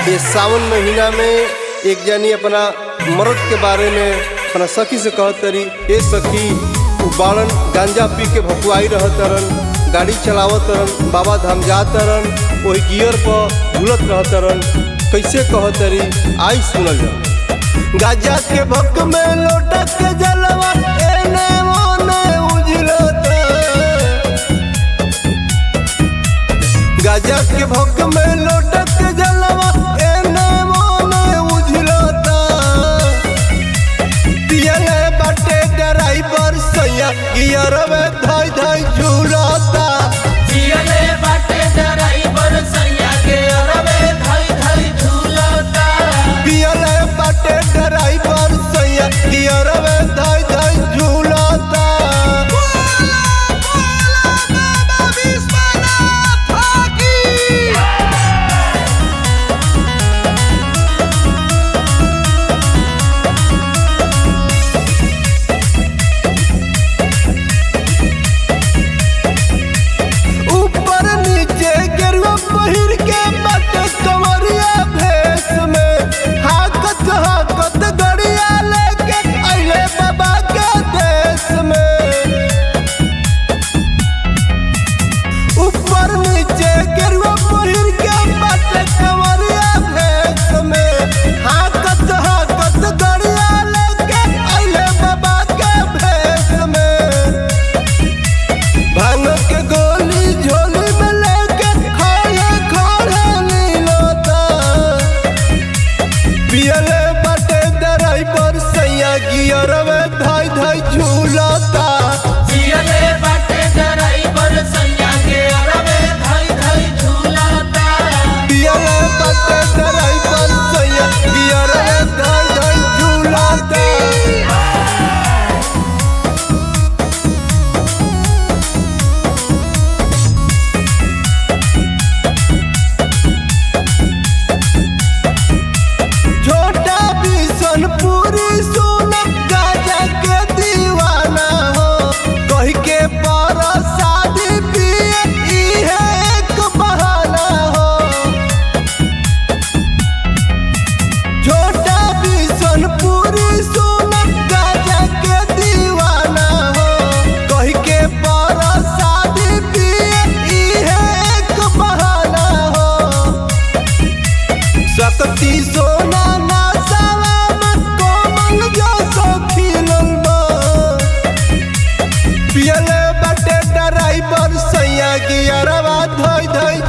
ये सावन महीना में एक जनी अपना मर्द के बारे में अपना सखी से कहत तरी, ए सखी बाड़न गांजा पी के भकुआई रहत तरन, गाड़ी चलावत तरन, बाबा धाम जा तरन, वही गियर पर झूलत रहत तरन। कैसे कहत तरी आई सुनल जा। गांजा के भक में लोटक के जलवा एने मोने उजलत, गांजा के भक में लोटक के जलवा एने मोने उजलत। पियले बाटे ड्राइवर सैया गियर में धाई धाई झूलता, पियले बाटे ड्राइवर सैया गियर में धाई धाई झूलता, पियले बाटे ड्राइवर सैया गियर में धाई धाई झूलता। ऊपर नीचे गेरुआ पहिर के बाटे कमरिया भेस में, हाकत हाकत गड़िया लेके अइले बाबा के देश में। ऊपर नीचे गेरुआ पहिर के बाटे कमरिया भेस में, हाकत हाकत गड़िया लेके अइले बाबा के भेस में। भांग के गोली झोली में लेके खाए खाए नीलोता, पियले बाटे ड्राइवर सैया गियर में धाई धाई झूलता, पियले बाटे ड्राइवर सैया गियर में धाई धाई झूलता, पियले बाटे ड्राइवर सैया गियर में धाई धाई झूलता। छोटा बिसन पूरी सुन गाजा के दीवाना हो, कही के पर शादी पिए इहे एक बहाना हो। छोटा बिसन पूरी सुन गाजा के दीवाना हो, कही के पर शादी पिए इहे एक बहाना हो। सकती सोना ना सलाम कोमल जो सखीलन बा, पियले बाटे ड्राइवर सैया गियरवा धाई धाई